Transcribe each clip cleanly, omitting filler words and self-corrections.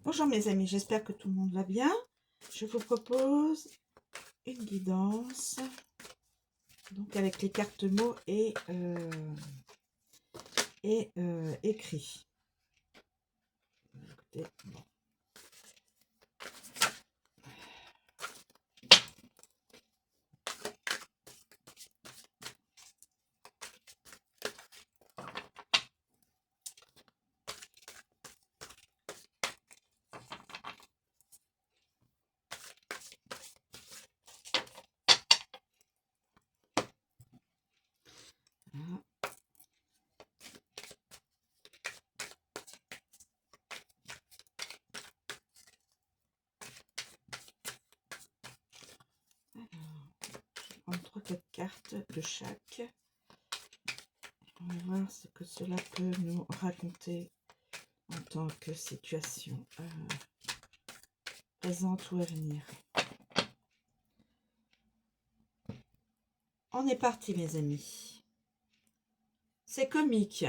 Bonjour mes amis, j'espère que tout le monde va bien. Je vous propose une guidance, donc avec les cartes mots et écrits. Écoutez, bon. Voilà. Alors, je vais prendre 3-4 cartes de chaque. On va voir ce que cela peut nous raconter en tant que situation présente ou à venir. On est parti mes amis. C'est comique.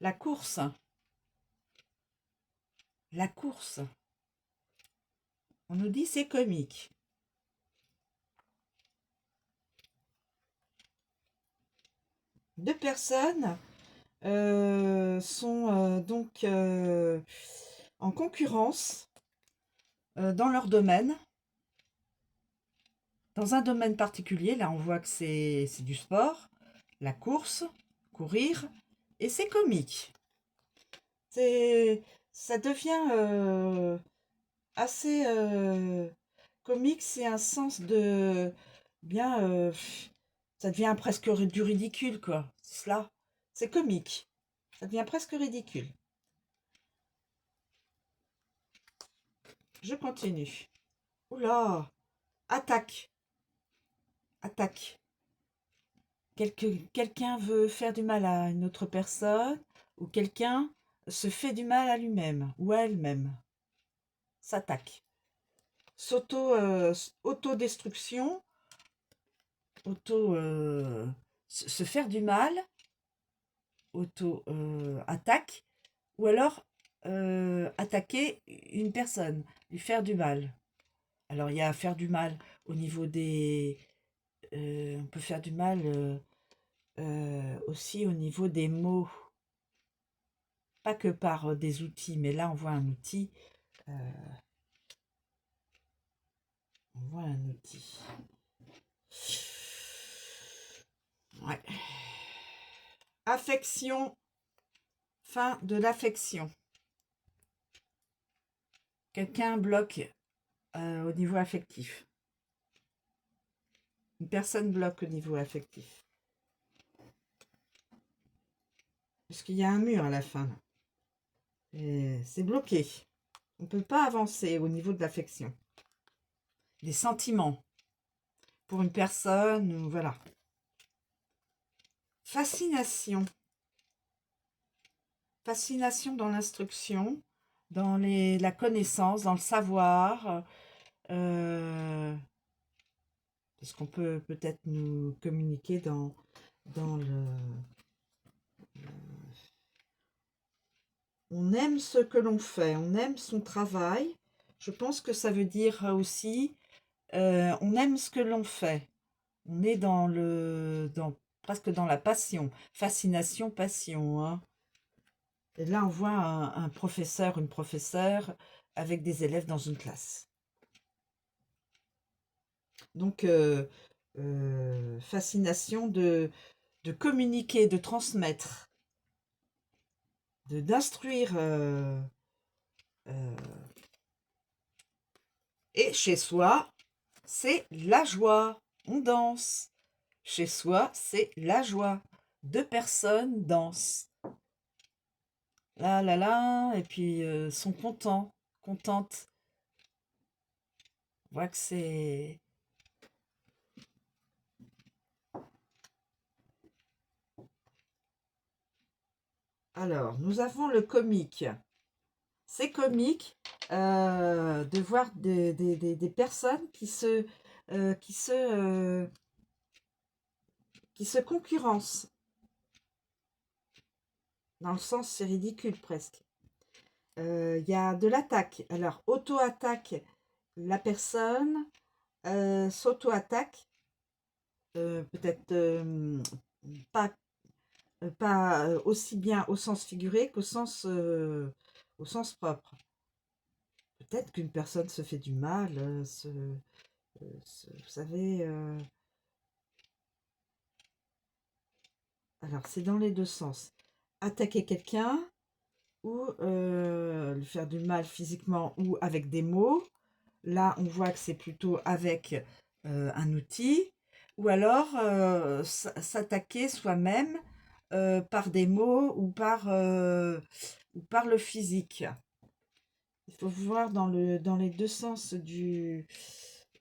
La course. La course. On nous dit c'est comique. Deux personnes sont donc en concurrence dans leur domaine, dans un domaine particulier. Là, on voit que c'est du sport, la course, courir, et c'est comique. Ça devient assez comique, c'est un sens de bien, ça devient presque du ridicule, quoi. Cela, c'est comique, ça devient presque ridicule. Je continue. Oula, attaque, attaque. Quelqu'un veut faire du mal à une autre personne, ou quelqu'un se fait du mal à lui-même ou à elle-même. S'attaque. Autodestruction, se faire du mal, attaque, ou alors attaquer une personne, lui faire du mal. Alors il y a faire du mal au niveau des... on peut faire du mal aussi au niveau des mots. Pas que par des outils, mais là on voit un outil. On voit un outil. Ouais. Affection. Fin de l'affection. Quelqu'un bloque au niveau affectif. Une personne bloque au niveau affectif. Parce qu'il y a un mur à la fin. C'est bloqué. On ne peut pas avancer au niveau de l'affection. Des sentiments. Pour une personne, voilà. Fascination. Fascination dans l'instruction, dans la connaissance, dans le savoir. Parce qu'on peut peut-être nous communiquer dans on aime ce que l'on fait, on aime son travail. Je pense que ça veut dire aussi, on aime ce que l'on fait. On est presque dans la passion. Fascination, passion. Hein. Et là, on voit un professeur, une professeure avec des élèves dans une classe. Donc, fascination de communiquer, de transmettre, d'instruire. Et chez soi, c'est la joie. On danse. Chez soi, c'est la joie. Deux personnes dansent. Là, là, là. Et puis, sont contents, contentes. On voit que c'est... Alors, nous avons le comique. C'est comique de voir des personnes qui se concurrencent. Dans le sens, c'est ridicule presque. Il y a de l'attaque. Alors, auto-attaque, la personne s'auto-attaque, peut-être pas, pas aussi bien au sens figuré au sens propre. Peut-être qu'une personne se fait du mal, vous savez, alors c'est dans les deux sens. Attaquer quelqu'un ou lui faire du mal physiquement ou avec des mots. Là, on voit que c'est plutôt avec un outil, ou alors s'attaquer soi-même par des mots ou par le physique. Il faut voir dans les deux sens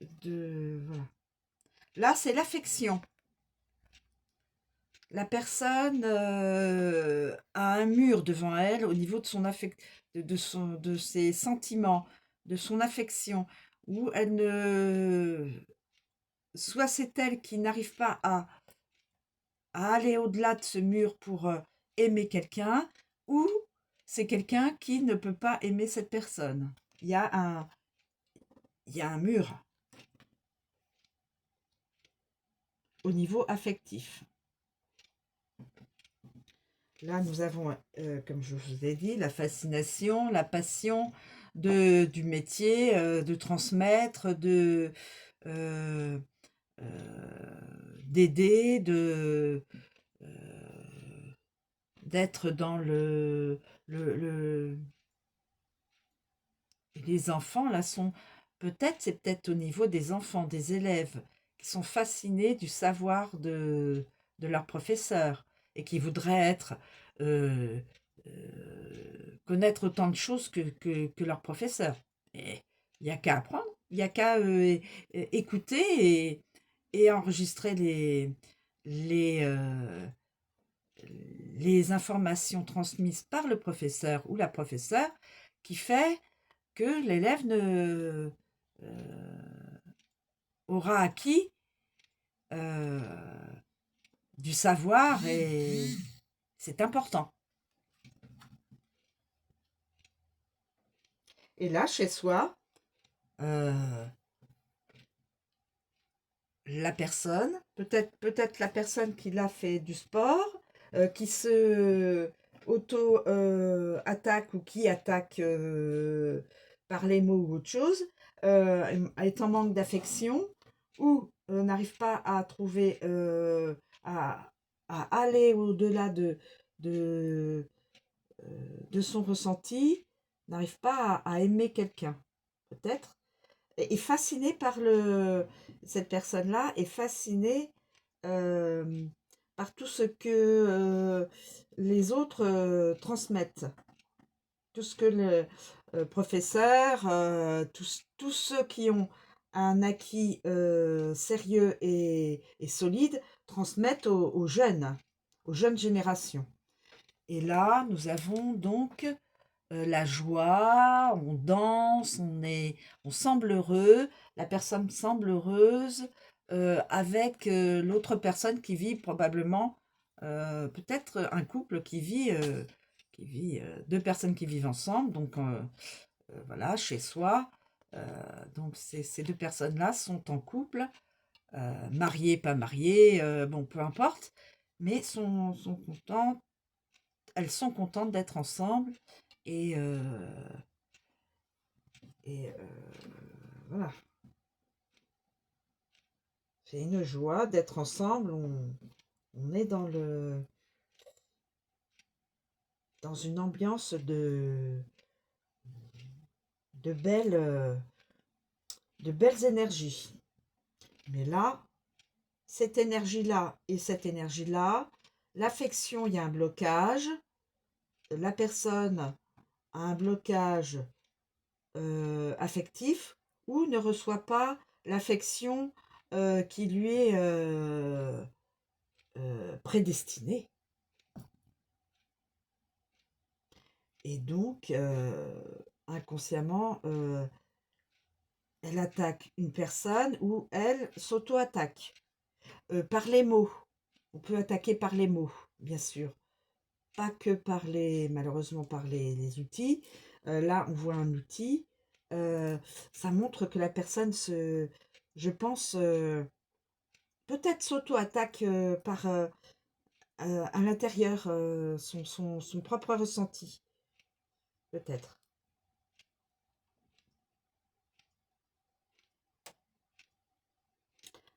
voilà. Là, c'est l'affection. La personne a un mur devant elle au niveau de son de ses sentiments, de son affection, où elle ne soit c'est elle qui n'arrive pas à aller au-delà de ce mur pour aimer quelqu'un, ou c'est quelqu'un qui ne peut pas aimer cette personne. Il y a il y a un mur au niveau affectif. Là, nous avons, comme je vous ai dit, la fascination, la passion du métier, de transmettre, euh, d'aider, euh, d'être dans le... Les enfants, là, sont... Peut-être, c'est peut-être au niveau des enfants, des élèves, qui sont fascinés du savoir de leur professeur et qui voudraient être... euh, connaître autant de choses que leur professeur. Et il n'y a qu'à apprendre, il n'y a qu'à écouter et enregistrer les, euh, les informations transmises par le professeur ou la professeure qui fait que l'élève aura acquis euh, du savoir et c'est important. Et là, chez soi, la personne, peut-être la personne qui l'a fait du sport, qui se auto-attaque ou qui attaque par les mots ou autre chose, est en manque d'affection ou n'arrive pas à trouver, à, à aller au-delà de, de son ressenti, n'arrive pas à aimer quelqu'un, peut-être est fasciné par cette personne-là est fascinée par tout ce que les autres transmettent. Tout ce que le professeur, tous ceux qui ont un acquis sérieux et solide transmettent aux jeunes générations. Et là, nous avons donc la joie, on danse, on semble heureux, la personne semble heureuse avec l'autre personne qui vit probablement, peut-être un couple qui vit deux personnes qui vivent ensemble, donc voilà, chez soi. Donc ces deux personnes-là sont en couple, mariées, pas mariées, bon, peu importe, mais sont contentes, elles sont contentes d'être ensemble et, voilà. C'est une joie d'être ensemble. On est dans une ambiance de de belles énergies. Mais là, cette énergie-là et cette énergie-là, l'affection, il y a un blocage. La personne a un blocage affectif ou ne reçoit pas l'affection qui lui est prédestinée. Et donc, inconsciemment, elle attaque une personne ou elle s'auto-attaque par les mots. On peut attaquer par les mots, bien sûr. Pas que par malheureusement par les outils. Là, on voit un outil. Ça montre que la personne je pense, peut-être s'auto-attaque à l'intérieur, son propre ressenti, peut-être.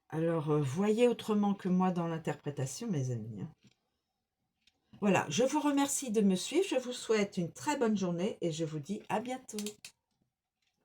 Alors, voyez autrement que moi dans l'interprétation, mes amis, hein. Voilà, je vous remercie de me suivre, je vous souhaite une très bonne journée et je vous dis à bientôt.